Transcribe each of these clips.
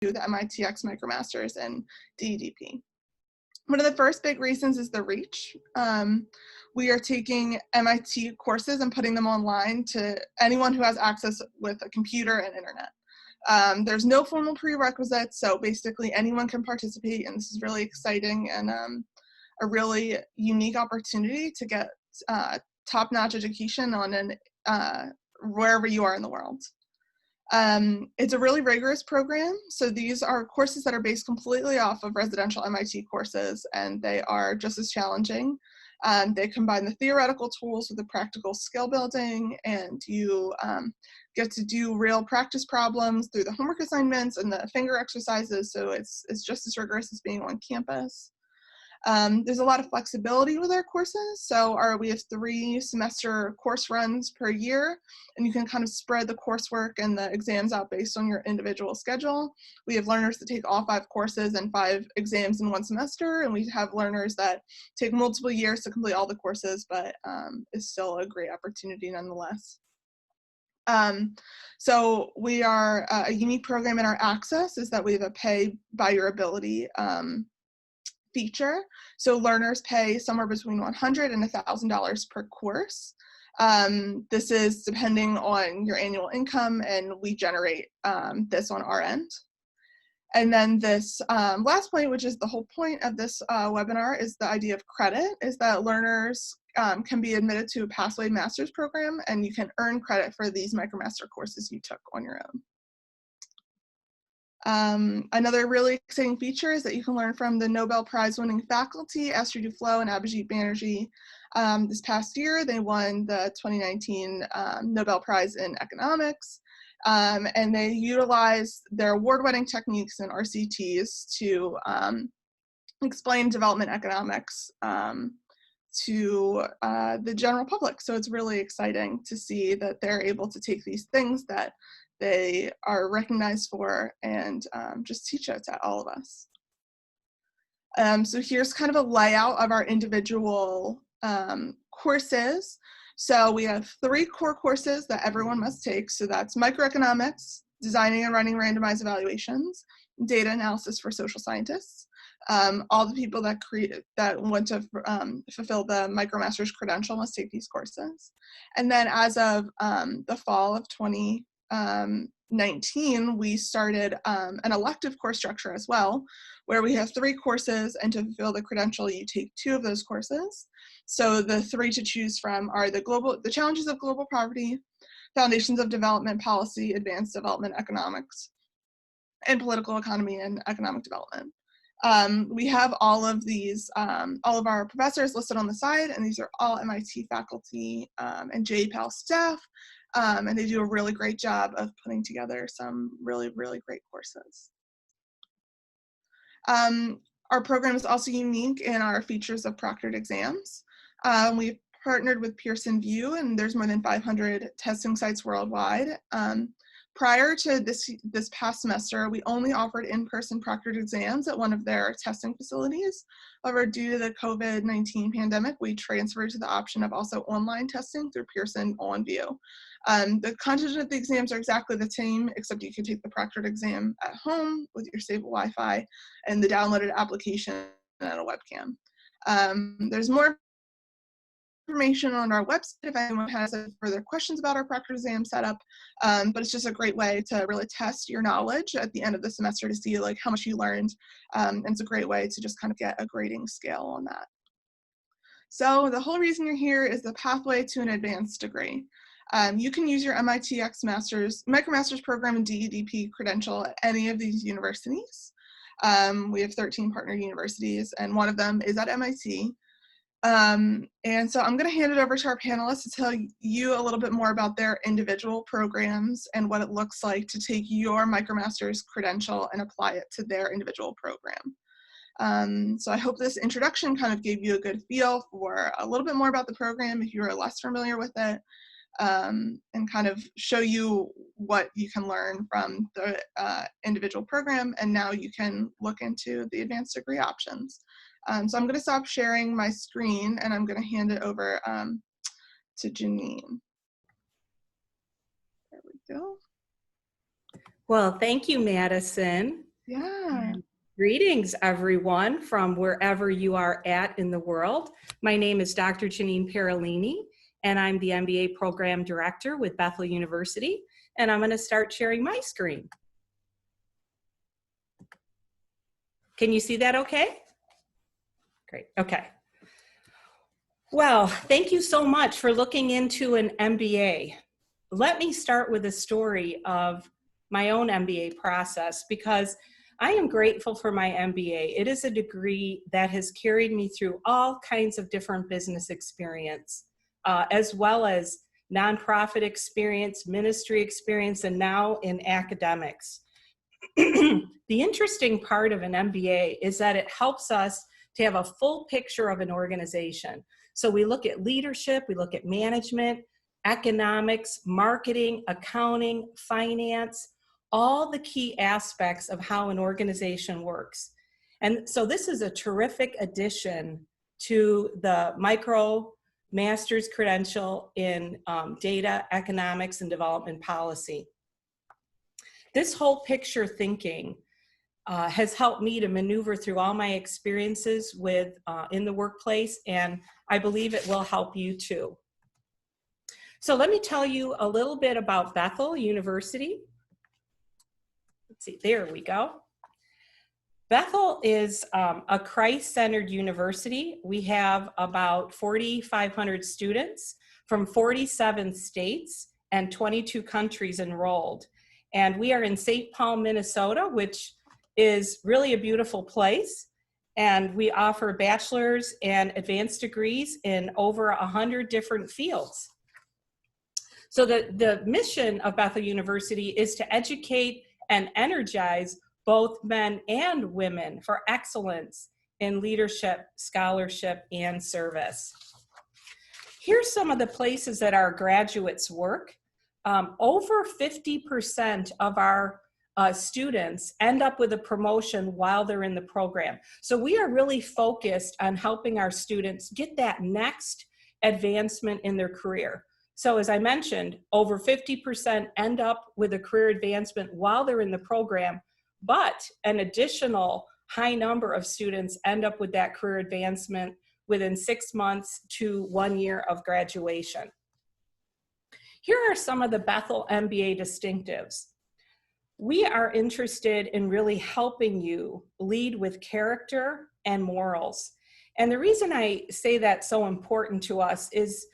the MITx MicroMasters and DEDP. One of the first big reasons is the reach. We are taking MIT courses and putting them online to anyone who has access with a computer and internet. There's no formal prerequisites, so basically anyone can participate, and this is really exciting and a really unique opportunity to get top-notch education on wherever you are in the world. It's a really rigorous program, so these are courses that are based completely off of residential MIT courses, and they are just as challenging. They combine the theoretical tools with the practical skill building, and you get to do real practice problems through the homework assignments and the finger exercises, so it's just as rigorous as being on campus. There's a lot of flexibility with our courses. So we have 3 semester course runs per year, and you can kind of spread the coursework and the exams out based on your individual schedule. We have learners that take all 5 courses and 5 exams in 1 semester, and we have learners that take multiple years to complete all the courses, but it's still a great opportunity nonetheless. So we are a unique program in our access is that we have a pay by your ability feature. So learners pay somewhere between $100 and $1,000 per course. This is depending on your annual income, and we generate this on our end. And then this last point, which is the whole point of this webinar, is the idea of credit, is that learners can be admitted to a Pathway Master's program, and you can earn credit for these MicroMaster courses you took on your own. Another really exciting feature is that you can learn from the Nobel Prize winning faculty, Esther Duflo and Abhijit Banerjee. This past year, they won the 2019 Nobel Prize in Economics, and they utilized their award-winning techniques and RCTs to explain development economics to the general public. So it's really exciting to see that they're able to take these things that they are recognized for and just teach it to all of us. So here's kind of a layout of our individual courses. So we have 3 core courses that everyone must take. So that's microeconomics, designing and running randomized evaluations, data analysis for social scientists. All the people that want to fulfill the MicroMasters credential must take these courses. And then as of the fall of 2019, we started an elective course structure as well, where we have 3 courses, and to fulfill the credential, you take 2 of those courses. So the 3 to choose from are the challenges of global poverty, foundations of development policy, advanced development economics, and political economy and economic development. We have all of these, all of our professors listed on the side, and these are all MIT faculty and JPAL staff, and they do a really great job of putting together some really, really great courses. Our program is also unique in our features of proctored exams. We've partnered with Pearson VUE, and there's more than 500 testing sites worldwide. Prior to this past semester, we only offered in-person proctored exams at one of their testing facilities. However, due to the COVID-19 pandemic, we transferred to the option of also online testing through Pearson OnView. The content of the exams are exactly the same, except you can take the proctored exam at home with your stable Wi-Fi and the downloaded application and a webcam. There's more information on our website if anyone has any further questions about our proctored exam setup, but it's just a great way to really test your knowledge at the end of the semester to see like how much you learned, and it's a great way to just kind of get a grading scale on that. So the whole reason you're here is the pathway to an advanced degree. You can use your MITx MicroMasters program and DEDP credential at any of these universities. We have 13 partner universities, and one of them is at MIT. And so I'm going to hand it over to our panelists to tell you a little bit more about their individual programs and what it looks like to take your MicroMasters credential and apply it to their individual program. So I hope this introduction kind of gave you a good feel for a little bit more about the program if you are less familiar with it, and kind of show you what you can learn from the individual program, and now you can look into the advanced degree options. So I'm going to stop sharing my screen, and I'm going to hand it over to Jeanine. There we go. Well, thank you, Madison. Yeah. Greetings, everyone, from wherever you are at in the world. My name is Dr. Jeanine Parolini, and I'm the MBA Program Director with Bethel University, and I'm going to start sharing my screen. Can you see that okay? Great, okay. Well, thank you so much for looking into an MBA. Let me start with a story of my own MBA process, because I am grateful for my MBA. It is a degree that has carried me through all kinds of different business experience, as well as nonprofit experience, ministry experience, and now in academics. The interesting part of an MBA is that it helps us to have a full picture of an organization. So we look at leadership, we look at management, economics, marketing, accounting, finance, all the key aspects of how an organization works. And so this is a terrific addition to the MicroMasters credential in data, economics, and development policy. This whole picture thinking has helped me to maneuver through all my experiences with in the workplace, and I believe it will help you too. So let me tell you a little bit about Bethel University. Let's see, there we go. Bethel is a Christ-centered university. We have about 4,500 students from 47 states and 22 countries enrolled. And we are in St. Paul, Minnesota, which is really a beautiful place. And we offer bachelor's and advanced degrees in over 100 different fields. So the mission of Bethel University is to educate and energize both men and women for excellence in leadership, scholarship, and service. Here's some of the places that our graduates work. Over 50% of our students end up with a promotion while they're in the program. So we are really focused on helping our students get that next advancement in their career. So as I mentioned, over 50% end up with a career advancement while they're in the program, but an additional high number of students end up with that career advancement within 6 months to 1 year of graduation. Here are some of the Bethel MBA distinctives. We are interested in really helping you lead with character and morals. And the reason I say that's so important to us is,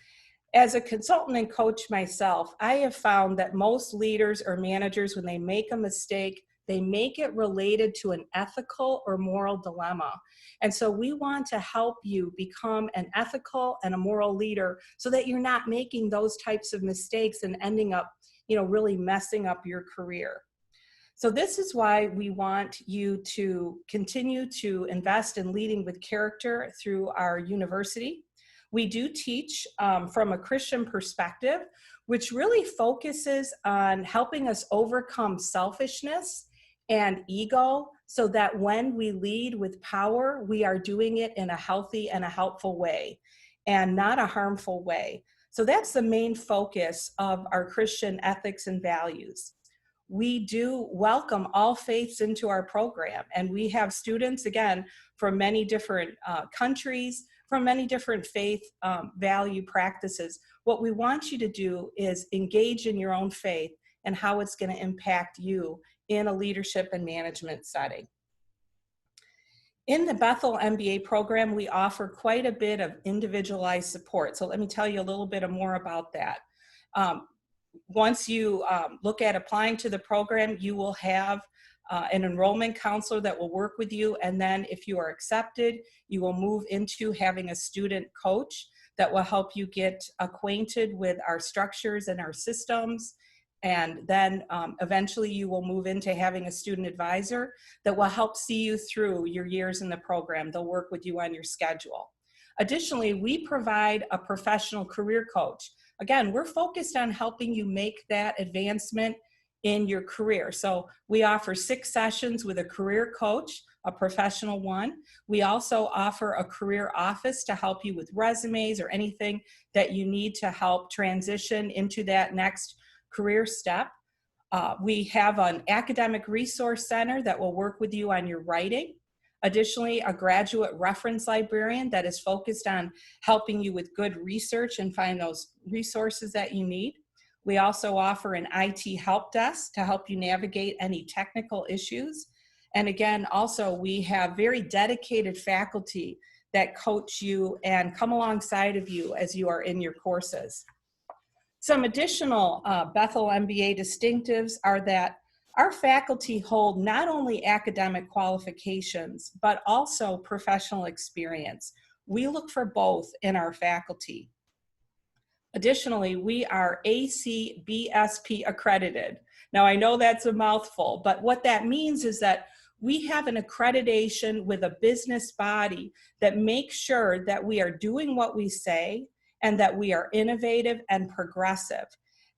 as a consultant and coach myself, I have found that most leaders or managers, when they make a mistake, they make it related to an ethical or moral dilemma. And so we want to help you become an ethical and a moral leader so that you're not making those types of mistakes and ending up, really messing up your career. So this is why we want you to continue to invest in leading with character through our university. We do teach from a Christian perspective, which really focuses on helping us overcome selfishness and ego, so that when we lead with power, we are doing it in a healthy and a helpful way and not a harmful way. So that's the main focus of our Christian ethics and values. We do welcome all faiths into our program, and we have students, again, from many different countries, from many different faith value practices. What we want you to do is engage in your own faith and how it's going to impact you in a leadership and management setting. In the Bethel MBA program, we offer quite a bit of individualized support. So let me tell you a little bit more about that. Once you look at applying to the program, you will have an enrollment counselor that will work with you. And then if you are accepted, you will move into having a student coach that will help you get acquainted with our structures and our systems. And then eventually you will move into having a student advisor that will help see you through your years in the program. They'll work with you on your schedule. Additionally, we provide a professional career coach. Again, we're focused on helping you make that advancement in your career. So we offer 6 sessions with a career coach, a professional one. We also offer a career office to help you with resumes or anything that you need to help transition into that next career step. We have an academic resource center that will work with you on your writing. Additionally, a graduate reference librarian that is focused on helping you with good research and find those resources that you need. We also offer an IT help desk to help you navigate any technical issues. And again, also we have very dedicated faculty that coach you and come alongside of you as you are in your courses. Some additional Bethel MBA distinctives are that our faculty hold not only academic qualifications, but also professional experience. We look for both in our faculty. Additionally, we are ACBSP accredited. Now, I know that's a mouthful, but what that means is that we have an accreditation with a business body that makes sure that we are doing what we say and that we are innovative and progressive,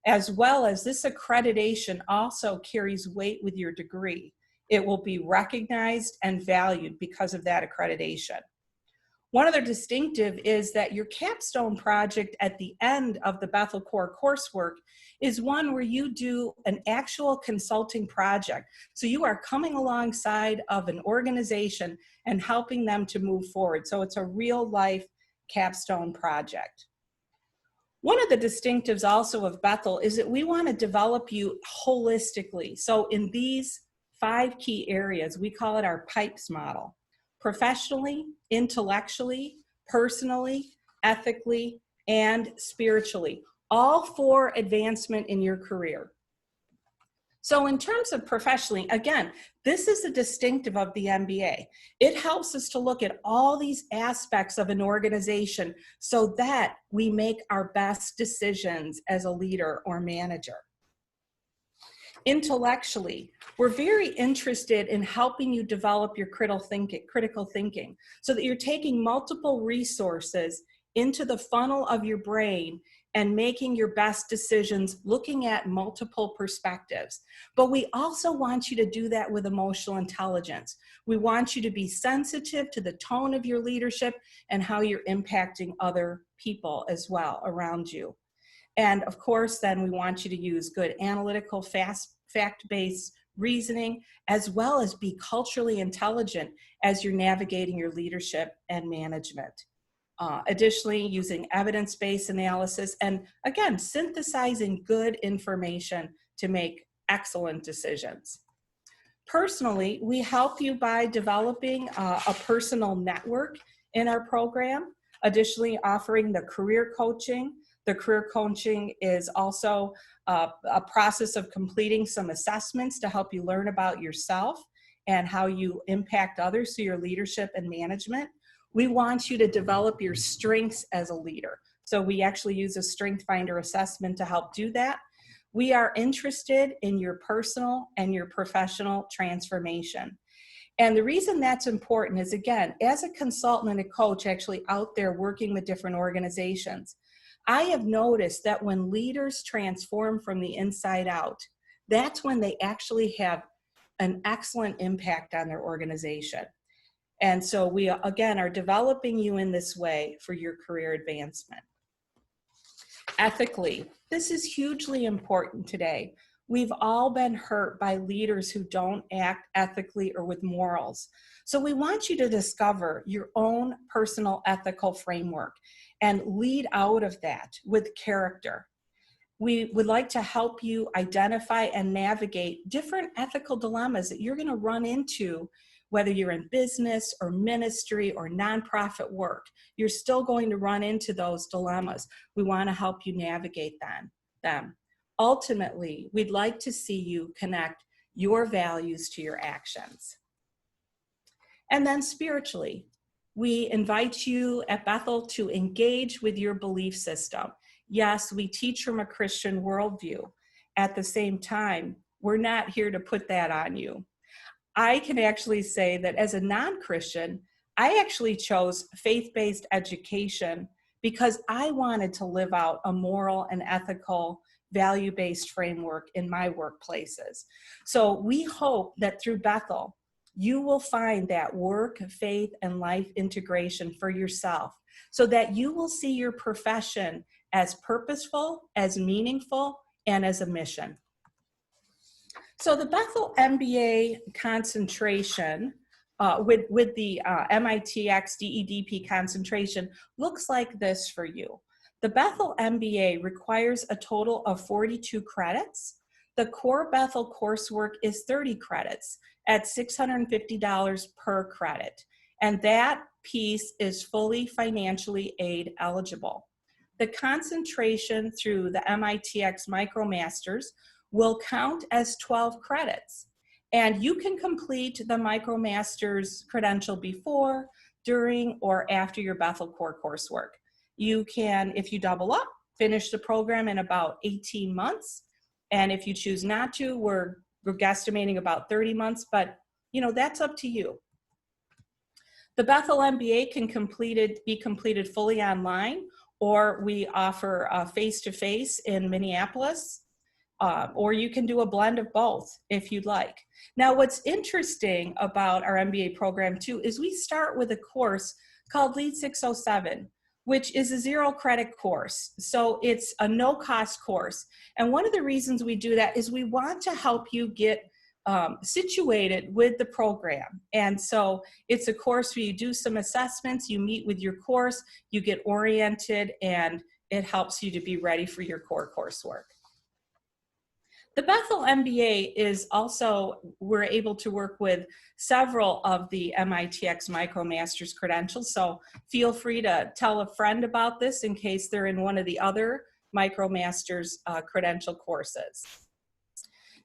as well as this accreditation also carries weight with your degree. It will be recognized and valued because of that accreditation. One other distinctive is that your capstone project at the end of the Bethel Core coursework is one where you do an actual consulting project. So you are coming alongside of an organization and helping them to move forward. So it's a real life capstone project. One of the distinctives also of Bethel is that we want to develop you holistically. So in these 5 key areas, we call it our PIPES model: professionally, intellectually, personally, ethically, and spiritually, all for advancement in your career. So in terms of professionally, again, this is a distinctive of the MBA. It helps us to look at all these aspects of an organization so that we make our best decisions as a leader or manager. Intellectually, we're very interested in helping you develop your critical thinking so that you're taking multiple resources into the funnel of your brain and making your best decisions looking at multiple perspectives. But we also want you to do that with emotional intelligence. We want you to be sensitive to the tone of your leadership and how you're impacting other people as well around you. And of course, then we want you to use good analytical, fact-based reasoning, as well as be culturally intelligent as you're navigating your leadership and management. Additionally, using evidence-based analysis and, again, synthesizing good information to make excellent decisions. Personally, we help you by developing a personal network in our program, additionally offering the career coaching. The career coaching is also a process of completing some assessments to help you learn about yourself and how you impact others through your leadership and management. We want you to develop your strengths as a leader. So we actually use a Strength Finder assessment to help do that. We are interested in your personal and your professional transformation. And the reason that's important is, again, as a consultant and a coach actually out there working with different organizations, I have noticed that when leaders transform from the inside out, that's when they actually have an excellent impact on their organization. And so we, again, are developing you in this way for your career advancement. Ethically, this is hugely important today. We've all been hurt by leaders who don't act ethically or with morals. So we want you to discover your own personal ethical framework and lead out of that with character. We would like to help you identify and navigate different ethical dilemmas that you're going to run into, whether you're in business or ministry or nonprofit work. You're still going to run into those dilemmas. We want to help you navigate them. Ultimately, we'd like to see you connect your values to your actions. And then spiritually, we invite you at Bethel to engage with your belief system. Yes, we teach from a Christian worldview. At the same time, we're not here to put that on you. I can actually say that as a non-Christian, I actually chose faith-based education because I wanted to live out a moral and ethical, value-based framework in my workplaces. So we hope that through Bethel, you will find that work, faith, and life integration for yourself so that you will see your profession as purposeful, as meaningful, and as a mission. So the Bethel MBA concentration with the MITx DEDP concentration looks like this for you. The Bethel MBA requires a total of 42 credits. The core Bethel coursework is 30 credits at $650 per credit. And that piece is fully financially aid eligible. The concentration through the MITx MicroMasters will count as 12 credits. And you can complete the MicroMasters credential before, during, or after your Bethel core coursework. You can, if you double up, finish the program in about 18 months. And if you choose not to, we're guesstimating about 30 months, but you know, that's up to you. The Bethel MBA can be completed fully online, or we offer face-to-face in Minneapolis, or you can do a blend of both if you'd like. Now, what's interesting about our MBA program too is we start with a course called Lead 607, which is a 0 credit course. So it's a no-cost course. And one of the reasons we do that is we want to help you get situated with the program. And so it's a course where you do some assessments, you meet with your course, you get oriented, and it helps you to be ready for your core coursework. The Bethel MBA is also, we're able to work with several of the MITx MicroMasters credentials, so feel free to tell a friend about this in case they're in one of the other MicroMasters credential courses.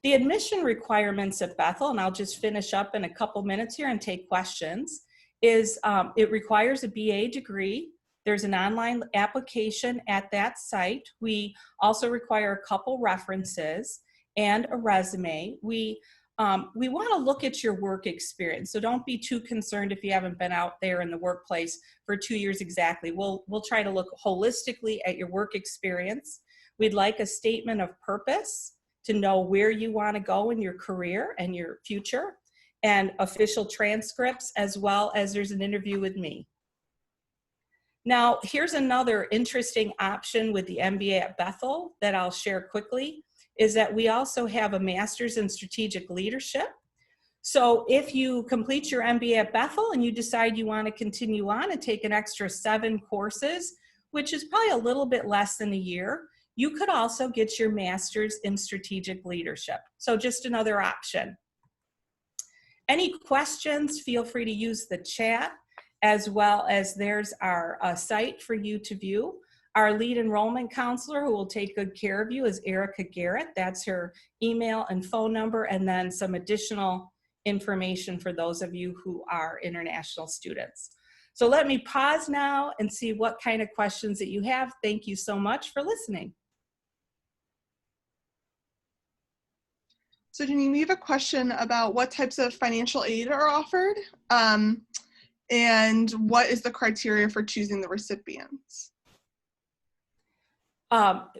The admission requirements at Bethel, and I'll just finish up in a couple minutes here and take questions, is it requires a BA degree. There's an online application at that site. We also require a couple references and a resume. We want to look at your work experience, so don't be too concerned if you haven't been out there in the workplace for 2 years exactly. We'll try to look holistically at your work experience. We'd like a statement of purpose to know where you want to go in your career and your future, and official transcripts, as well as there's an interview with me. Now, here's another interesting option with the MBA at Bethel that I'll share quickly, is that we also have a master's in strategic leadership. So if you complete your MBA at Bethel and you decide you want to continue on and take an extra 7 courses, which is probably a little bit less than a year, you could also get your master's in strategic leadership. So just another option. Any questions, feel free to use the chat, as well as there's our site for you to view. Our lead enrollment counselor who will take good care of you is Erica Garrett. That's her email and phone number, and then some additional information for those of you who are international students. So let me pause now and see what kind of questions that you have. Thank you so much for listening. So Jeanine, we have a question about what types of financial aid are offered, and what is the criteria for choosing the recipients?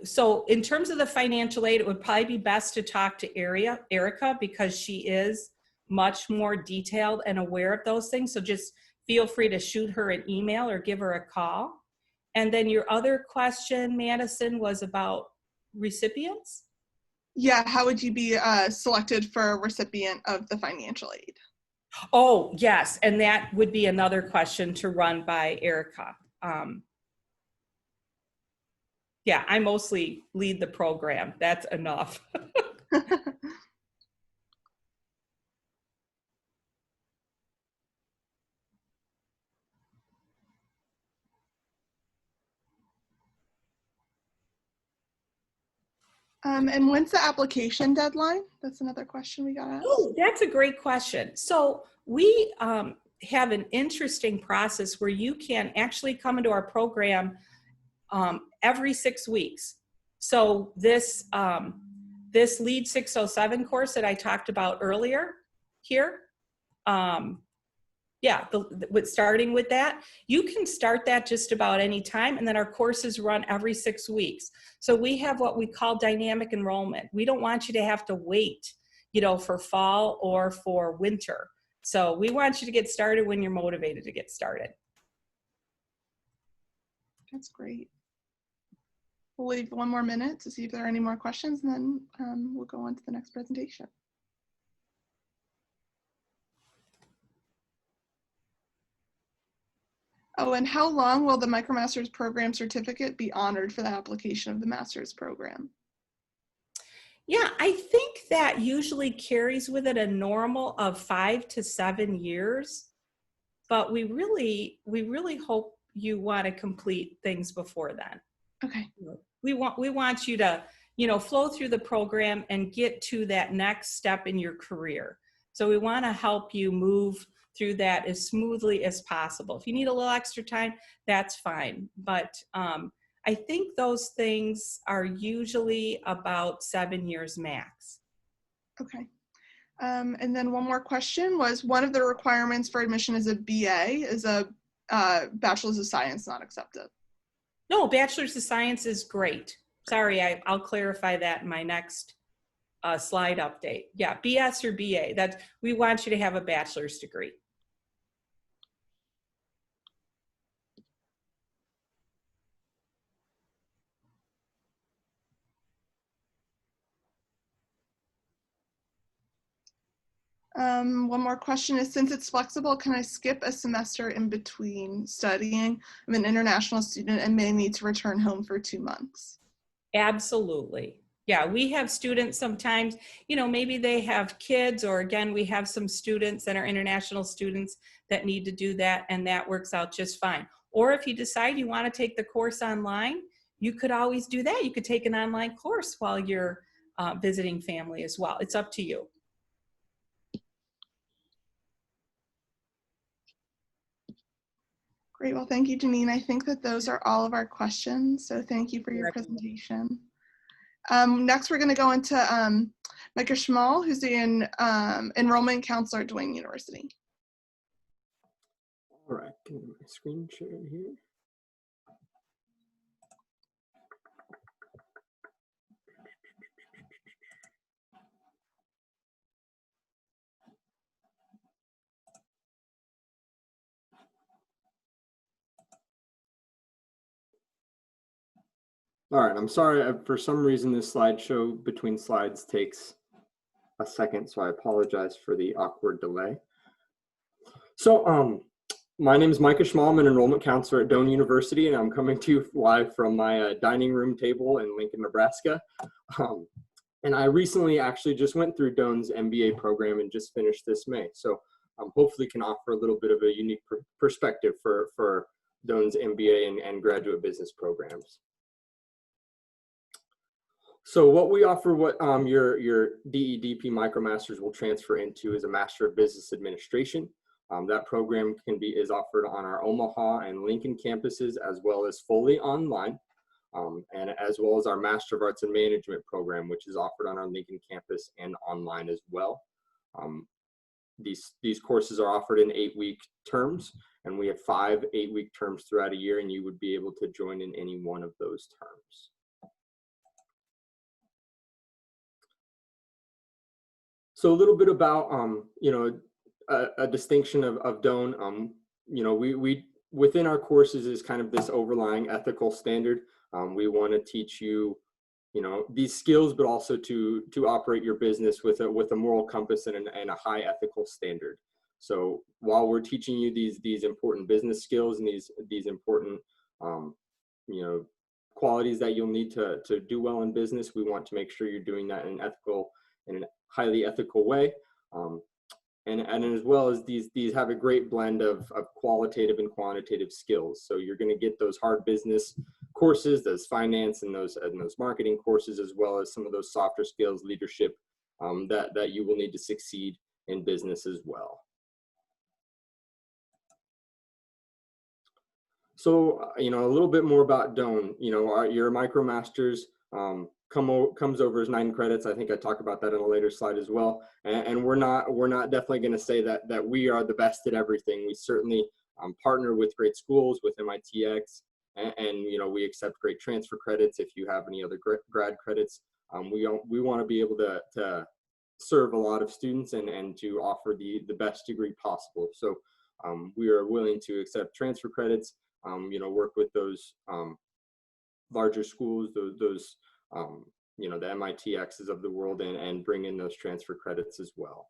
So in terms of the financial aid, it would probably be best to talk to Erica, because she is much more detailed and aware of those things. So just feel free to shoot her an email or give her a call. And then your other question, Madison, was about recipients? Yeah, how would you be selected for a recipient of the financial aid? Oh, yes, and that would be another question to run by Erica. Yeah, I mostly lead the program. That's enough. And when's the application deadline? That's another question we got asked. Oh, that's a great question. So we have an interesting process where you can actually come into our program every 6 weeks. So this, this Lead 607 course that I talked about earlier here, yeah, starting with that, you can start that just about any time, and then our courses run every 6 weeks. So we have what we call dynamic enrollment. We don't want you to have to wait, you know, for fall or for winter. So we want you to get started when you're motivated to get started. That's great. We'll leave 1 more minute to see if there are any more questions, and then we'll go on to the next presentation. Oh, and how long will the MicroMasters program certificate be honored for the application of the master's program? Yeah, I think that usually carries with it a normal of 5 to 7 years, but we really hope you want to complete things before then. Okay. We want you to, you know, flow through the program and get to that next step in your career. So we want to help you move through that as smoothly as possible. If you need a little extra time, that's fine. But I think those things are usually about 7 years max. Okay. And then one more question was, one of the requirements for admission as a BA is a Bachelor's of Science not accepted. No, Bachelor's of Science is great. Sorry, I'll clarify that in my next slide update. Yeah, BS or BA, we want you to have a bachelor's degree. One more question is, since it's flexible, can I skip a semester in between studying? I'm an international student and may need to return home for 2 months. Absolutely. Yeah, we have students sometimes, you know, maybe they have kids, or again, we have some students that are international students that need to do that, and that works out just fine. Or if you decide you want to take the course online, you could always do that. You could take an online course while you're visiting family as well. It's up to you. Great. Well, thank you, Jeanine. I think that those are all of our questions. So thank you for your presentation. Next, we're going to go into Mikah Schmall, who's the enrollment counselor at Doane University. All right, can I get my screen share here? All right, I'm sorry, for some reason this slideshow between slides takes a second, so I apologize for the awkward delay. So my name is Mikah Schmall. I'm an enrollment counselor at Doane University, and I'm coming to you live from my dining room table in Lincoln, Nebraska. And I recently actually just went through Doane's MBA program and just finished this May. So hopefully can offer a little bit of a unique perspective for Doane's MBA and graduate business programs. So what we offer, what your DEDP MicroMasters will transfer into, is a Master of Business Administration. That program is offered on our Omaha and Lincoln campuses, as well as fully online, and as well as our Master of Arts in Management program, which is offered on our Lincoln campus and online as well. These courses are offered in 8-week terms, and we have 5 8-week terms throughout a year, and you would be able to join in any one of those terms. So a little bit about, you know, a distinction of Doane. You know, we within our courses is kind of this overlying ethical standard. We want to teach you, you know, these skills, but also to operate your business with a moral compass and a high ethical standard. So while we're teaching you these important business skills and these important, you know, qualities that you'll need to do well in business, we want to make sure you're doing that in a highly ethical way. And as well as these have a great blend of qualitative and quantitative skills. So you're going to get those hard business courses, those finance and those marketing courses, as well as some of those softer skills, leadership, that you will need to succeed in business as well. So, you know, a little bit more about Doane. You know, your MicroMasters comes over as 9 credits. I think I talk about that in a later slide as well. And we're not definitely going to say that we are the best at everything. We certainly partner with great schools, with MITx, and you know, we accept great transfer credits if you have any other grad credits. We want to be able to serve a lot of students and to offer the best degree possible. So we are willing to accept transfer credits. You know, work with those larger schools, those you know, the MITx's of the world, and bring in those transfer credits as well.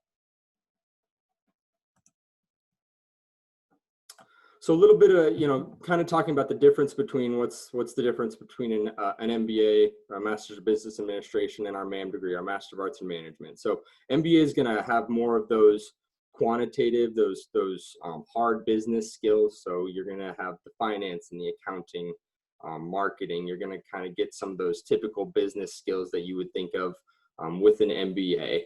So a little bit of, you know, kind of talking about the difference between what's the difference between an MBA, a Master's of Business Administration, and our MAM degree, our Master of Arts in Management. So MBA is going to have more of those quantitative, those hard business skills. So you're going to have the finance and the accounting, marketing. You're going to kind of get some of those typical business skills that you would think of with an MBA.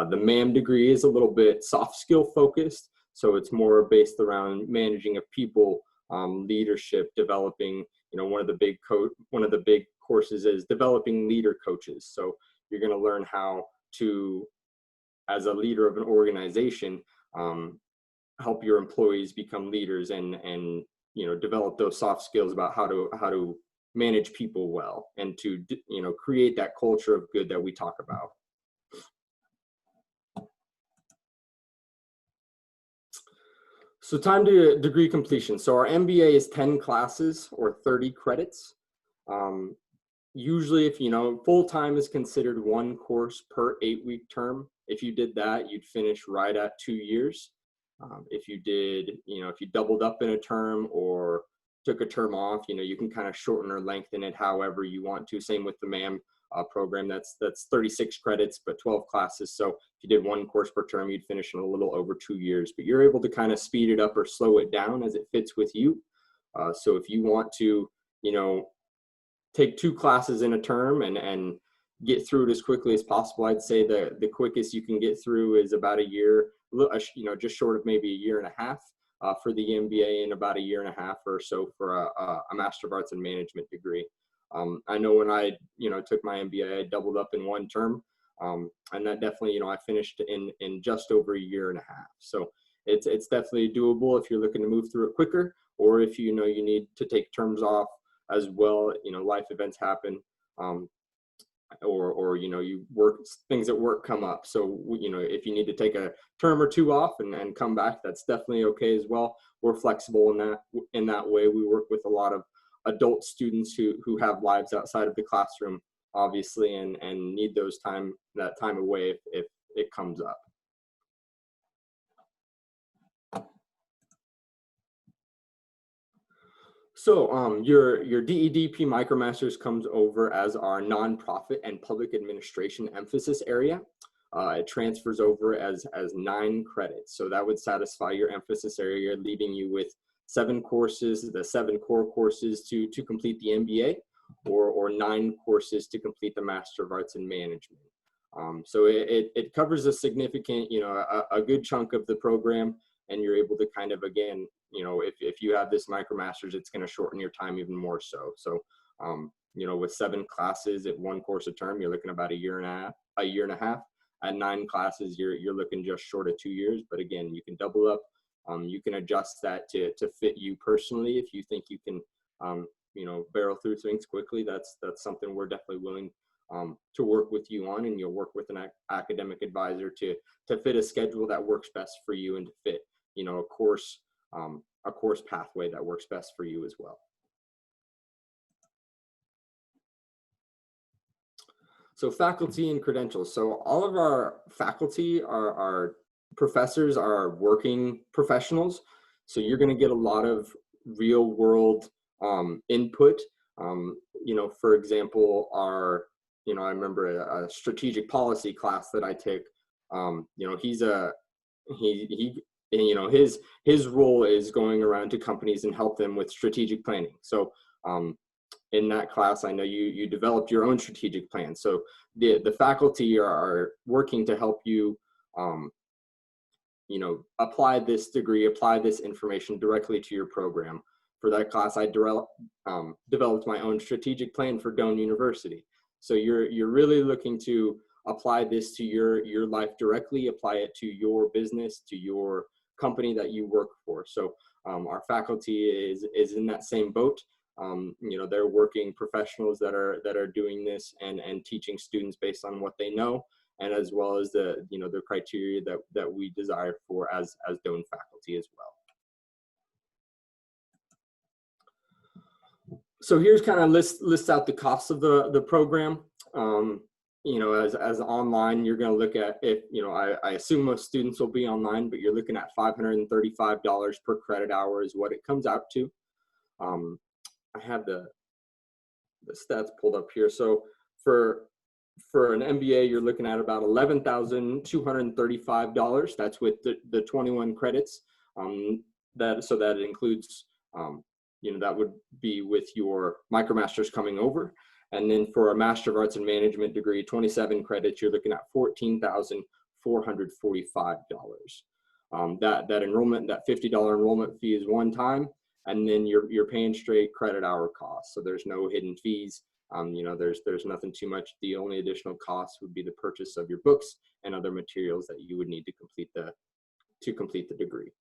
The MAM degree is a little bit soft skill focused. So it's more based around managing of people, leadership, developing, you know, one of the big courses is developing leader coaches. So you're going to learn how to, as a leader of an organization, help your employees become leaders and you know, develop those soft skills about how to manage people well and to, you know, create that culture of good that we talk about. So time to degree completion. So our MBA is 10 classes or 30 credits. Usually, if you know, full-time is considered one course per 8-week term. If you did that, you'd finish right at 2 years. If you did, you know, if you doubled up in a term or took a term off, you know, you can kind of shorten or lengthen it however you want to. Same with the MAM program. That's 36 credits, but 12 classes. So if you did one course per term, you'd finish in a little over 2 years, but you're able to kind of speed it up or slow it down as it fits with you. So if you want to, you know, take 2 classes in a term and get through it as quickly as possible, I'd say the quickest you can get through is about a year, you know, just short of maybe a year and a half for the MBA and about a year and a half or so for a Master of Arts in Management degree. I know when I, you know, took my MBA, I doubled up in one term, and that definitely, you know, I finished in just over a year and a half. So it's definitely doable if you're looking to move through it quicker, or if you know you need to take terms off as well. You know, life events happen, or you know, things at work come up. So you know, if you need to take a term or 2 off and come back, that's definitely okay as well. We're flexible in that way. We work with a lot of adult students who have lives outside of the classroom, obviously, and need that time away if it comes up. So your DEDP MicroMasters comes over as our nonprofit and public administration emphasis area. It transfers over as 9 credits. So that would satisfy your emphasis area, leaving you with 7 courses, the 7 core courses to complete the MBA, or 9 courses to complete the Master of Arts in Management. So it covers a significant, you know, a good chunk of the program, and you're able to kind of, again, you know, if you have this MicroMasters, it's going to shorten your time even more so. So, you know, with 7 classes at 1 course a term, you're looking about a year and a half. At 9 classes, you're looking just short of 2 years. But again, you can double up. You can adjust that to fit you personally. If you think you can, you know, barrel through things quickly, that's something we're definitely willing to work with you on, and you'll work with an academic advisor to fit a schedule that works best for you and to fit, you know, a course pathway that works best for you as well. So faculty and credentials. So all of our faculty are professors are working professionals. So you're going to get a lot of real world input. You know, for example, you know, I remember a strategic policy class that I took. You know, you know, his role is going around to companies and help them with strategic planning. So in that class, I know you developed your own strategic plan. So the faculty are working to help you, you know, apply this degree, apply this information directly to your program. For that class, I developed my own strategic plan for Doane University. So you're really looking to apply this to your life directly, apply it to your business, to your company that you work for. So our faculty is in that same boat. You know, they're working professionals that are doing this and teaching students based on what they know, and as well as the criteria that we desire for as Doane faculty as well. So here's kind of lists out the costs of the program. you know, as online, you're going to look at, if, you know, I assume most students will be online, but you're looking at $535 per credit hour is what it comes out to. I have the stats pulled up here. So for an MBA, you're looking at about $11,235. That's with the 21 credits. So that includes, you know, that would be with your MicroMasters coming over. And then for a Master of Arts in Management degree, 27 credits, you're looking at $14,445. That enrollment, that $50 enrollment fee is one time, and then you're paying straight credit hour costs. So there's no hidden fees. You know, there's nothing too much. The only additional cost would be the purchase of your books and other materials that you would need to complete the degree.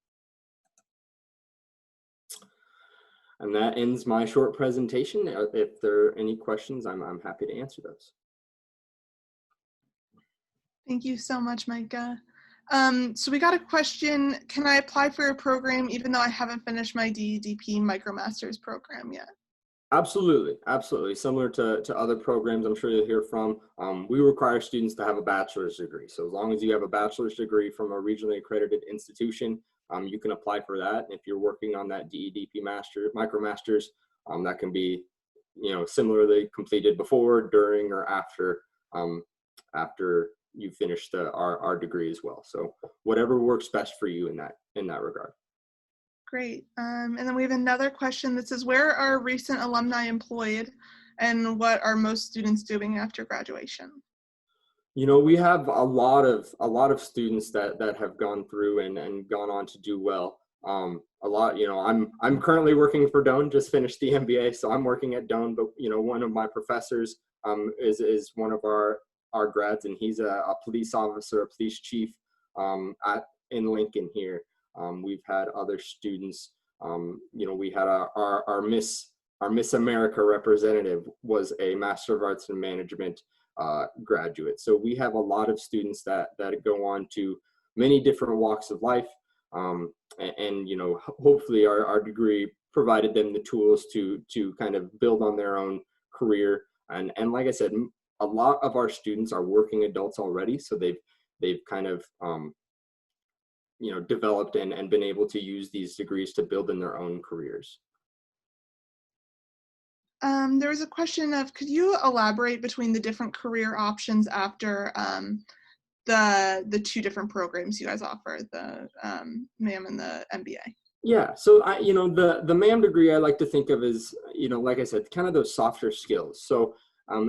And that ends my short presentation. If there are any questions, I'm happy to answer those. Thank you so much, Mikah. So we got a question, can I apply for a program even though I haven't finished my DEDP MicroMasters program yet? Absolutely, absolutely. Similar to other programs I'm sure you'll hear from, we require students to have a bachelor's degree. So as long as you have a bachelor's degree from a regionally accredited institution, you can apply for that. If you're working on that DEDP MicroMasters, that can be, you know, similarly completed before, during, or after you finish our degree as well. So whatever works best for you in that regard. Great. And then we have another question that says, where are recent alumni employed and what are most students doing after graduation? You know, we have a lot of students that have gone through and gone on to do well. A lot, you know, I'm currently working for Doane, just finished the MBA, so I'm working at Doane, but you know, one of my professors is one of our grads, and he's a police officer, a police chief in Lincoln here. We've had other students, you know, we had our Miss America representative was a Master of Arts in Management graduate. So we have a lot of students that go on to many different walks of life. And you know, hopefully our degree provided them the tools to kind of build on their own career. And like I said, a lot of our students are working adults already. So they've kind of, you know, developed and been able to use these degrees to build in their own careers. There was a question of, could you elaborate between the different career options after the two different programs you guys offer, the MAM and the MBA? Yeah, so you know, the MAM degree I like to think of as, you know, like I said, kind of those softer skills. So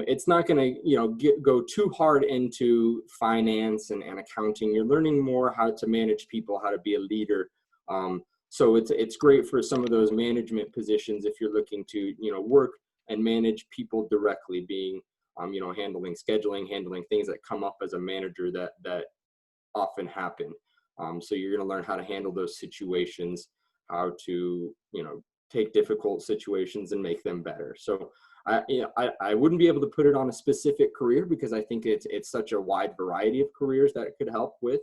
it's not going to, you know, go too hard into finance and accounting. You're learning more how to manage people, how to be a leader. So it's great for some of those management positions if you're looking to, you know, work and manage people directly, being, you know, handling scheduling, handling things that come up as a manager that often happen. So you're going to learn how to handle those situations, how to, you know, take difficult situations and make them better. So I wouldn't be able to put it on a specific career because I think it's such a wide variety of careers that it could help with.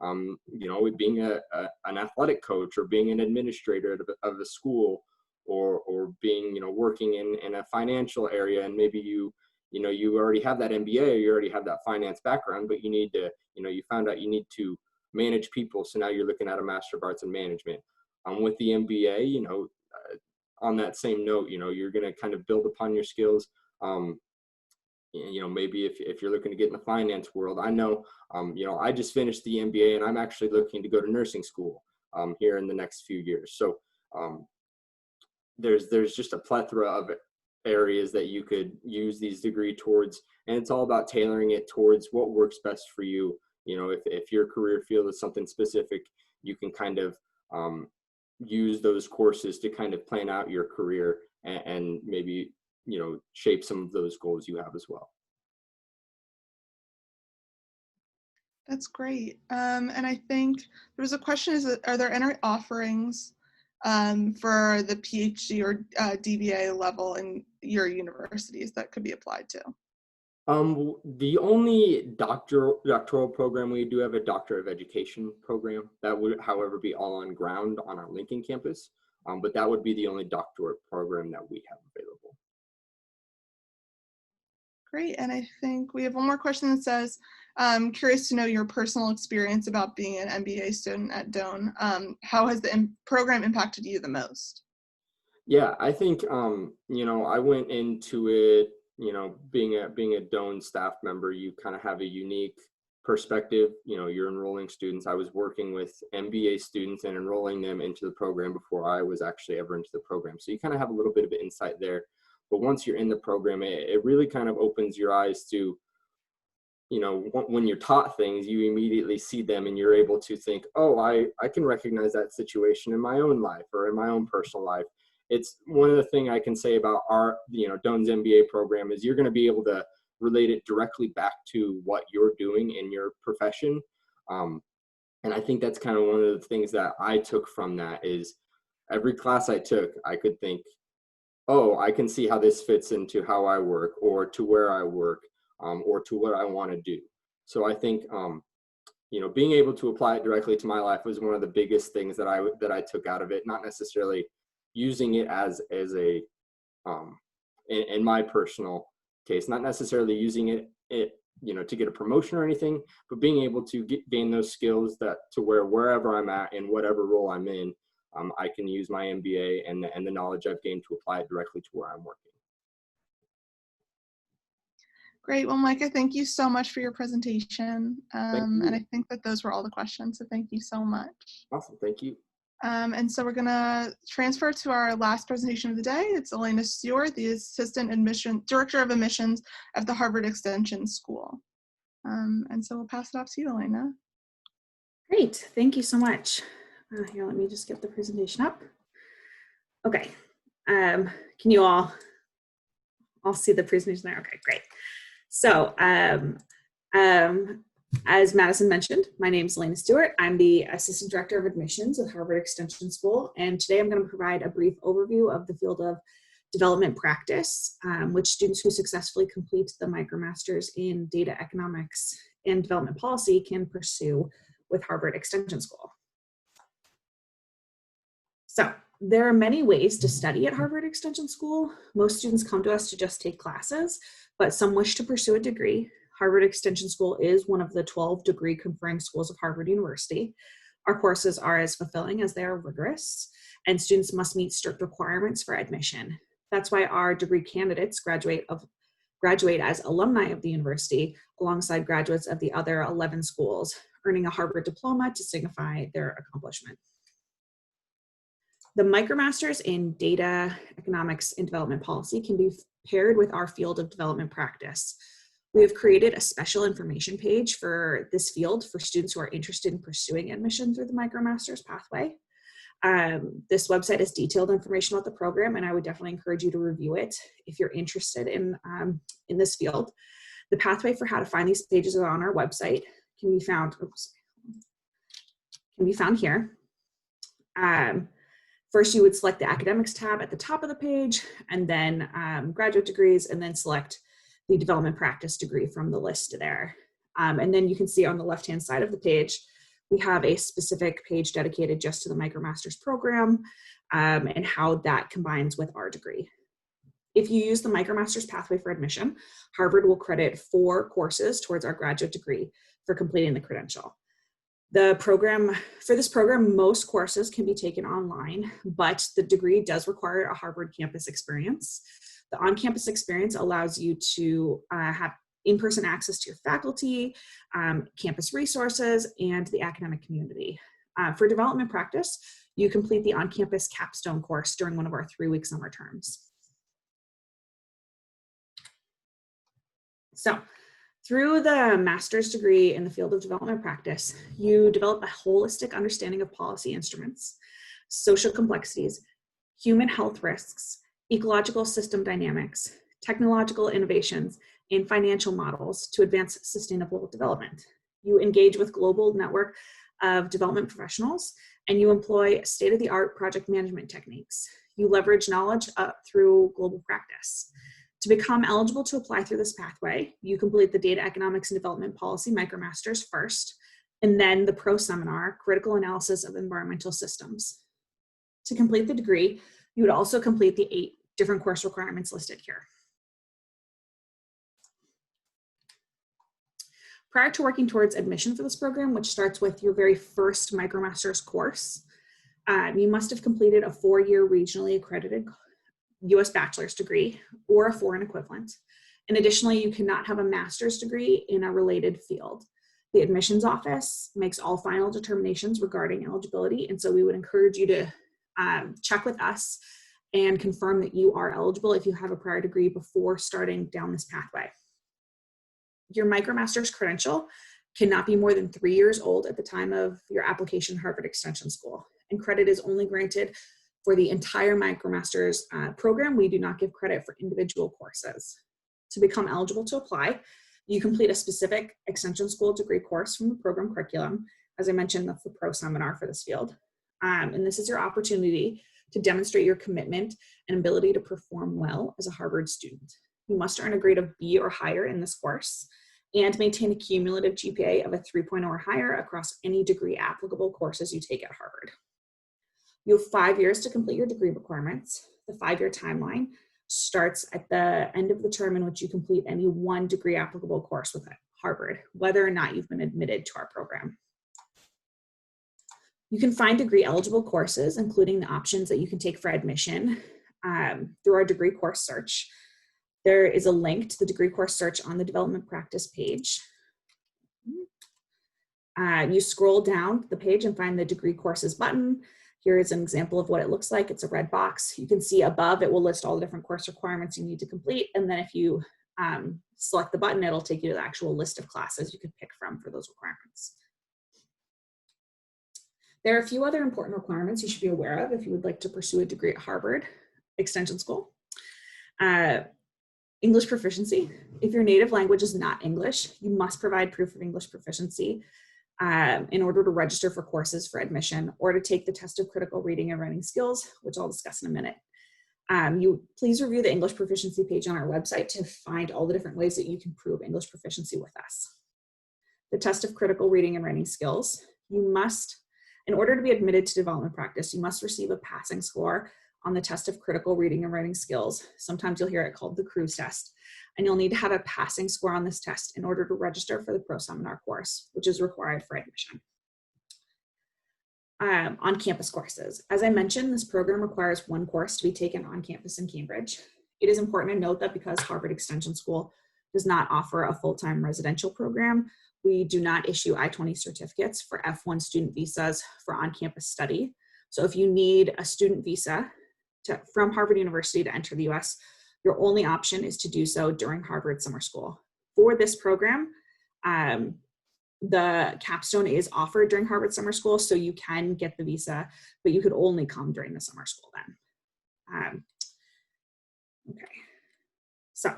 You know, with being an athletic coach, or being an administrator of a school, or being, you know, working in a financial area, and maybe you know, you already have that MBA, or you already have that finance background, but you need to, you know, you found out you need to manage people. So now you're looking at a Master of Arts in Management. With the MBA, you know, on that same note, you know, you're going to kind of build upon your skills. You know, maybe if you're looking to get in the finance world, I know, you know, I just finished the MBA and I'm actually looking to go to nursing school here in the next few years. So there's just a plethora of areas that you could use these degree towards, and it's all about tailoring it towards what works best for you. You know, if your career field is something specific, you can kind of use those courses to kind of plan out your career and maybe, you know, shape some of those goals you have as well. That's great. And I think there was a question, are there any offerings for the PhD or DBA level in your universities that could be applied to? The only doctoral program, we do have a Doctor of Education program that would, however, be all on ground on our Lincoln campus. But that would be the only doctorate program that we have available. Great, and I think we have one more question that says, curious to know your personal experience about being an MBA student at Doane. How has the program impacted you the most? Yeah, I think, you know, I went into it, you know, being a Doane staff member, you kind of have a unique perspective. You know, you're enrolling students. I was working with MBA students and enrolling them into the program before I was actually ever into the program. So you kind of have a little bit of insight there. But once you're in the program, it really kind of opens your eyes to, you know, when you're taught things, you immediately see them and you're able to think, oh, I can recognize that situation in my own life or in my own personal life. It's one of the things I can say about our, you know, Doane's MBA program is you're going to be able to relate it directly back to what you're doing in your profession. And I think that's kind of one of the things that I took from that is every class I took, I could think, oh, I can see how this fits into how I work or to where I work or to what I want to do. So I think, you know, being able to apply it directly to my life was one of the biggest things that I took out of it, not necessarily using it as a in my personal case, not necessarily using it you know, to get a promotion or anything, but being able to gain those skills that to wherever I'm at and whatever role I'm in, I can use my MBA and the knowledge I've gained to apply it directly to where I'm working. Great. Well, Mikah, thank you so much for your presentation. And I think that those were all the questions. So thank you so much. Awesome. Thank you. And so we're going to transfer to our last presentation of the day. It's Alaina Stuart, the Assistant Director of Admissions at the Harvard Extension School. And so we'll pass it off to you, Alaina. Great. Thank you so much. Here, let me just get the presentation up. Okay. Can you all see the presentation there? Okay, great. So as Madison mentioned, my name is Alaina Stuart. I'm the Assistant Director of Admissions at Harvard Extension School, and today I'm going to provide a brief overview of the field of development practice, which students who successfully complete the MicroMasters in Data Economics and Development Policy can pursue with Harvard Extension School. So there are many ways to study at Harvard Extension School. Most students come to us to just take classes, but some wish to pursue a degree. Harvard Extension School is one of the 12 degree conferring schools of Harvard University. Our courses are as fulfilling as they are rigorous, and students must meet strict requirements for admission. That's why our degree candidates graduate as alumni of the university alongside graduates of the other 11 schools, earning a Harvard diploma to signify their accomplishment. The MicroMasters in Data Economics and Development Policy can be paired with our field of development practice. We have created a special information page for this field for students who are interested in pursuing admission through the MicroMasters pathway. This website has detailed information about the program, and I would definitely encourage you to review it if you're interested in this field. The pathway for how to find these pages are on our website. Can be found here. First, you would select the academics tab at the top of the page, and then graduate degrees, and then select the development practice degree from the list there. And then you can see on the left-hand side of the page, we have a specific page dedicated just to the MicroMasters program and how that combines with our degree. If you use the MicroMasters pathway for admission, Harvard will credit 4 courses towards our graduate degree for completing the credential. For this program, most courses can be taken online, but the degree does require a Harvard campus experience. The on-campus experience allows you to have in-person access to your faculty, campus resources, and the academic community. For development practice, you complete the on-campus capstone course during one of our 3-week summer terms. So, through the master's degree in the field of development practice, you develop a holistic understanding of policy instruments, social complexities, human health risks, ecological system dynamics, technological innovations, and financial models to advance sustainable development. You engage with global network of development professionals, and you employ state-of-the-art project management techniques. You leverage knowledge through global practice. To become eligible to apply through this pathway, you complete the Data Economics and Development Policy MicroMasters first, and then the Pro Seminar, Critical Analysis of Environmental Systems. To complete the degree, you would also complete the 8 different course requirements listed here. Prior to working towards admission for this program, which starts with your very first MicroMasters course, you must have completed a 4-year regionally accredited U.S. bachelor's degree or a foreign equivalent. And additionally, you cannot have a master's degree in a related field. The admissions office makes all final determinations regarding eligibility, and so we would encourage you to check with us and confirm that you are eligible if you have a prior degree before starting down this pathway. Your MicroMasters credential cannot be more than 3 years old at the time of your application to Harvard Extension School, and credit is only granted for the entire MicroMasters program. We do not give credit for individual courses. To become eligible to apply, you complete a specific Extension School degree course from the program curriculum. As I mentioned, that's the pro seminar for this field. And this is your opportunity to demonstrate your commitment and ability to perform well as a Harvard student. You must earn a grade of B or higher in this course and maintain a cumulative GPA of a 3.0 or higher across any degree applicable courses you take at Harvard. You have 5 years to complete your degree requirements. The 5-year timeline starts at the end of the term in which you complete any one degree applicable course with Harvard, whether or not you've been admitted to our program. You can find degree eligible courses, including the options that you can take for admission through our degree course search. There is a link to the degree course search on the development practice page. You scroll down the page and find the degree courses button. Here is an example of what it looks like. It's a red box. You can see above it will list all the different course requirements you need to complete. And then if you select the button, it'll take you to the actual list of classes you can pick from for those requirements. There are a few other important requirements you should be aware of if you would like to pursue a degree at Harvard Extension School. English proficiency. If your native language is not English, you must provide proof of English proficiency in order to register for courses for admission or to take the test of critical reading and writing skills, which I'll discuss in a minute. Please review the English proficiency page on our website to find all the different ways that you can prove English proficiency with us. The test of critical reading and writing skills. You must, in order to be admitted to development practice, you must receive a passing score on the test of critical reading and writing skills. Sometimes you'll hear it called the cruise test. And you'll need to have a passing score on this test in order to register for the pro seminar course, which is required for admission. On-campus courses. As I mentioned, this program requires one course to be taken on campus in Cambridge. It is important to note that because Harvard Extension School does not offer a full-time residential program, we do not issue I-20 certificates for F1 student visas for on-campus study. So if you need a student visa from Harvard University to enter the US, your only option is to do so during Harvard Summer School. For this program, the capstone is offered during Harvard Summer School, so you can get the visa, but you could only come during the summer school then. Okay. So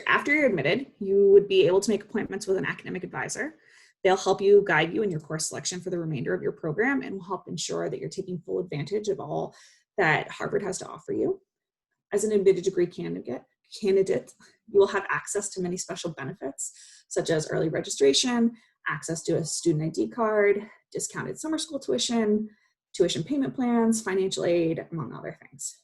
after you're admitted, you would be able to make appointments with an academic advisor. They'll help you guide you in your course selection for the remainder of your program and will help ensure that you're taking full advantage of all that Harvard has to offer you. As an admitted degree candidate, you will have access to many special benefits, such as early registration, access to a student ID card, discounted summer school tuition, tuition payment plans, financial aid, among other things.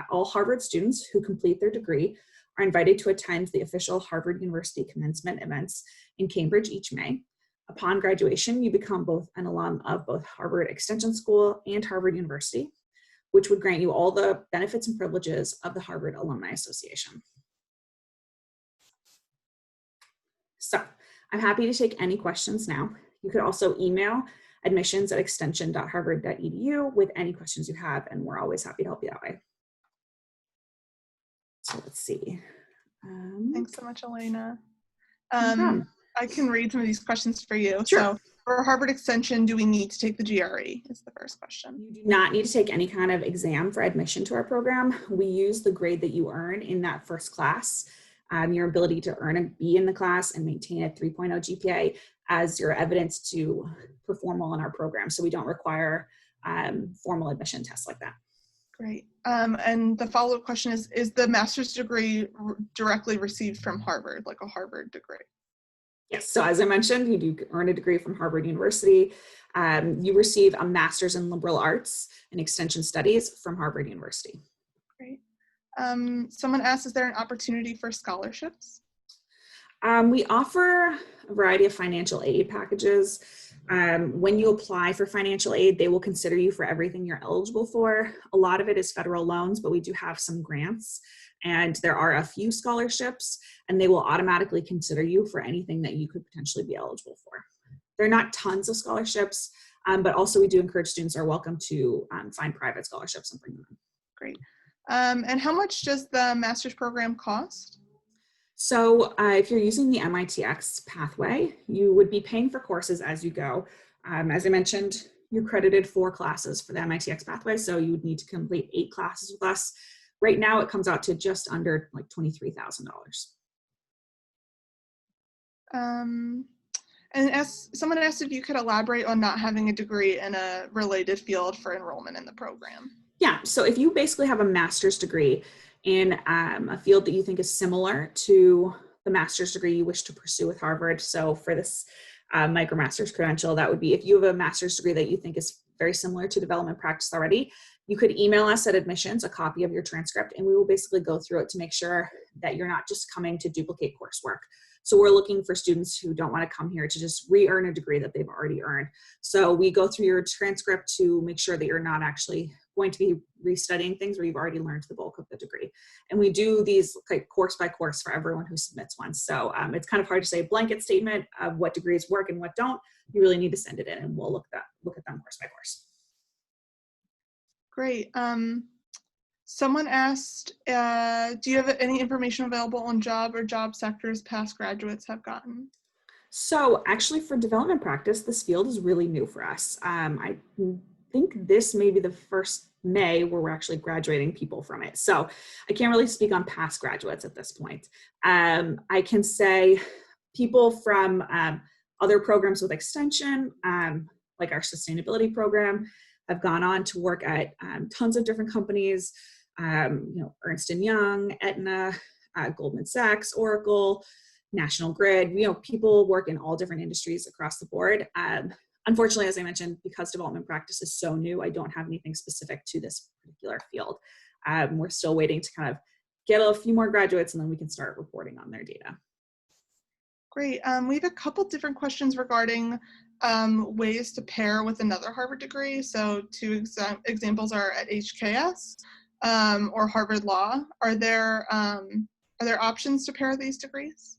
All Harvard students who complete their degree are invited to attend the official Harvard University commencement events in Cambridge each May. Upon graduation, you become both an alum of both Harvard Extension School and Harvard University, which would grant you all the benefits and privileges of the Harvard Alumni Association. So I'm happy to take any questions now. You could also email admissions@extension.harvard.edu with any questions you have, and we're always happy to help you that way. So let's see. Thanks so much, Alaina. No problem. I can read some of these questions for you. Sure. So for Harvard Extension, do we need to take the GRE is the first question. You do not need to take any kind of exam for admission to our program. We use the grade that you earn in that first class, your ability to earn a B in the class and maintain a 3.0 GPA as your evidence to perform well in our program. So we don't require formal admission tests like that. Great. And the follow-up question is the master's degree directly received from Harvard, like a Harvard degree? Yes, so as I mentioned, you do earn a degree from Harvard University. You receive a master's in liberal arts and extension studies from Harvard University. Great. Someone asked, is there an opportunity for scholarships? We offer a variety of financial aid packages. When you apply for financial aid, they will consider you for everything you're eligible for. A lot of it is federal loans, but we do have some grants, and there are a few scholarships, and they will automatically consider you for anything that you could potentially be eligible for. There are not tons of scholarships, but also we do encourage students are welcome to find private scholarships and bring them in. Great. And how much does the master's program cost? So if you're using the MITx pathway, you would be paying for courses as you go. As I mentioned, you're credited 4 classes for the MITx pathway, so you would need to complete 8 classes with us. Right now, it comes out to just under like $23,000. And as someone asked if you could elaborate on not having a degree in a related field for enrollment in the program. Yeah, so if you basically have a master's degree in a field that you think is similar to the master's degree you wish to pursue with Harvard, so for this MicroMasters credential, that would be if you have a master's degree that you think is very similar to development practice already, you could email us at admissions a copy of your transcript, and we will basically go through it to make sure that you're not just coming to duplicate coursework. So we're looking for students who don't want to come here to just re-earn a degree that they've already earned. So we go through your transcript to make sure that you're not actually going to be restudying things where you've already learned the bulk of the degree. And we do these like course by course for everyone who submits one. So it's kind of hard to say a blanket statement of what degrees work and what don't. You really need to send it in, and we'll look at them course by course. Great. Someone asked, do you have any information available on job or job sectors past graduates have gotten? So actually for development practice, this field is really new for us. I think this may be the first May where we're actually graduating people from it. So I can't really speak on past graduates at this point. I can say people from other programs with extension, like our sustainability program, have gone on to work at tons of different companies, Ernst & Young, Aetna, Goldman Sachs, Oracle, National Grid. People work in all different industries across the board. Unfortunately, as I mentioned, because development practice is so new, I don't have anything specific to this particular field. We're still waiting to kind of get a few more graduates, and then we can start reporting on their data. Great. We have a couple different questions regarding ways to pair with another Harvard degree. So 2 examples are at HKS or Harvard Law. Are there options to pair these degrees?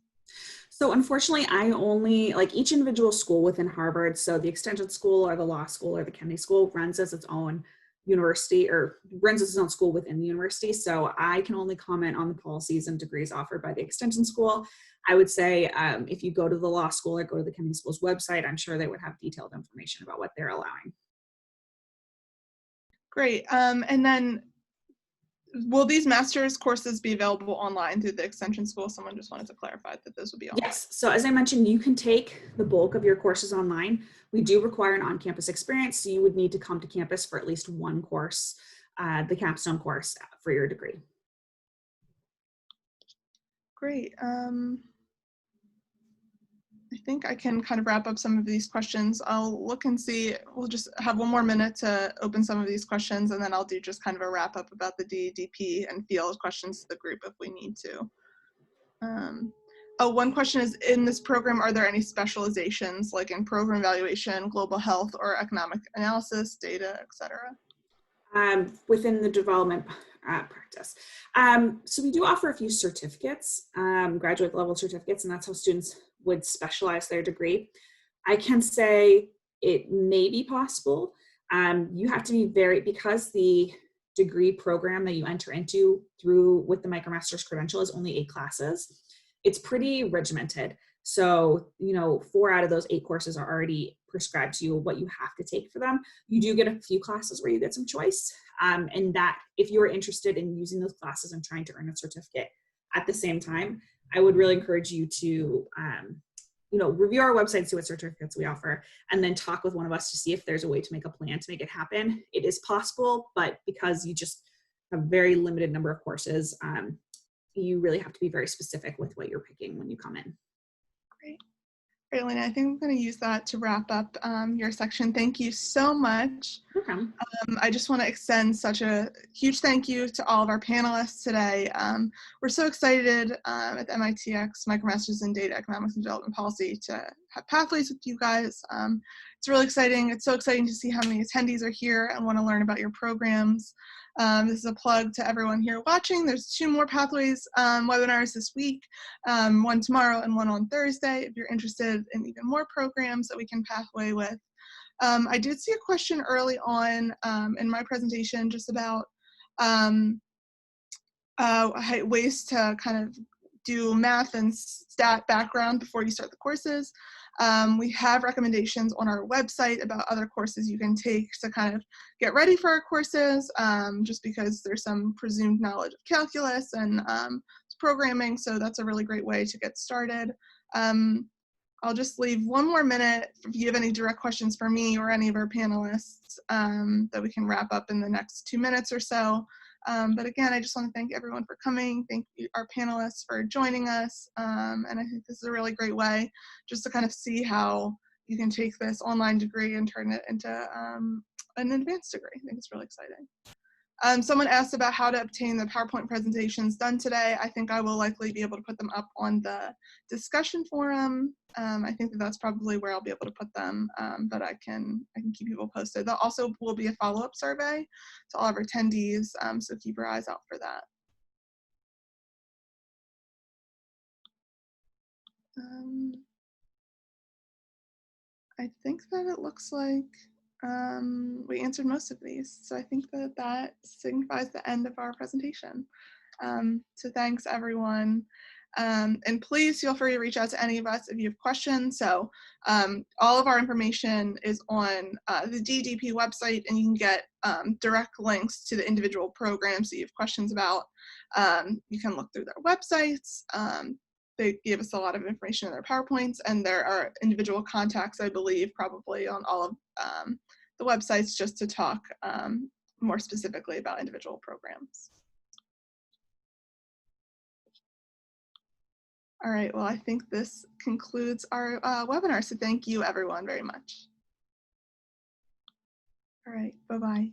So unfortunately, I only, like each individual school within Harvard, so the extension school or the law school or the Kennedy school runs as its own university or runs as its own school within the university. So I can only comment on the policies and degrees offered by the extension school. I would say if you go to the law school or go to the Kennedy school's website, I'm sure they would have detailed information about what they're allowing. Great. And then will these master's courses be available online through the extension school? Someone just wanted to clarify that those would be online. Yes, so as I mentioned, you can take the bulk of your courses online. We do require an on-campus experience, so you would need to come to campus for at least one course, the capstone course for your degree. Great. I think I can kind of wrap up some of these questions. I'll look and see. We'll just have one more minute to open some of these questions, and then I'll do just kind of a wrap up about the DEDP and field questions to the group if we need to. One question is, in this program, are there any specializations like in program evaluation, global health, or economic analysis, data, et cetera? Within the development practice. So we do offer a few certificates, graduate level certificates, and that's how students would specialize their degree. I can say it may be possible. You have to be because the degree program that you enter into with the MicroMasters credential is only 8 classes. It's pretty regimented. So, 4 out of those 8 courses are already prescribed to you what you have to take for them. You do get a few classes where you get some choice. And that if you're interested in using those classes and trying to earn a certificate at the same time, I would really encourage you to, review our website, see what certificates we offer, and then talk with one of us to see if there's a way to make a plan to make it happen. It is possible, but because you just have a very limited number of courses, you really have to be very specific with what you're picking when you come in. Great. Great, Alaina. I think I'm going to use that to wrap up your section. Thank you so much. No problem. I just want to extend such a huge thank you to all of our panelists today. We're so excited at the MITx MicroMasters in Data Economics and Development Policy to have pathways with you guys. It's really exciting. It's so exciting to see how many attendees are here and want to learn about your programs. This is a plug to everyone here watching. There's 2 more pathways webinars this week, one tomorrow and one on Thursday, if you're interested in even more programs that we can pathway with. I did see a question early on in my presentation just about ways to kind of do math and stat background before you start the courses. We have recommendations on our website about other courses you can take to kind of get ready for our courses, just because there's some presumed knowledge of calculus and programming, so that's a really great way to get started. I'll just leave 1 more minute if you have any direct questions for me or any of our panelists that we can wrap up in the next 2 minutes or so. But again, I just want to thank everyone for coming. Thank you, our panelists, for joining us. And I think this is a really great way just to kind of see how you can take this online degree and turn it into an advanced degree. I think it's really exciting. Someone asked about how to obtain the PowerPoint presentations done today. I think I will likely be able to put them up on the discussion forum. I think that that's probably where I'll be able to put them, but I can keep people posted. There also will be a follow-up survey to all of our attendees, so keep your eyes out for that. I think that it looks like we answered most of these. So I think that that signifies the end of our presentation. So thanks everyone. And please feel free to reach out to any of us if you have questions. So all of our information is on the DEDP website, and you can get direct links to the individual programs that you have questions about. You can look through their websites. They give us a lot of information in their PowerPoints, and there are individual contacts, I believe, probably on all of the websites just to talk more specifically about individual programs. All right, well, I think this concludes our webinar, so thank you everyone very much. All right, bye-bye.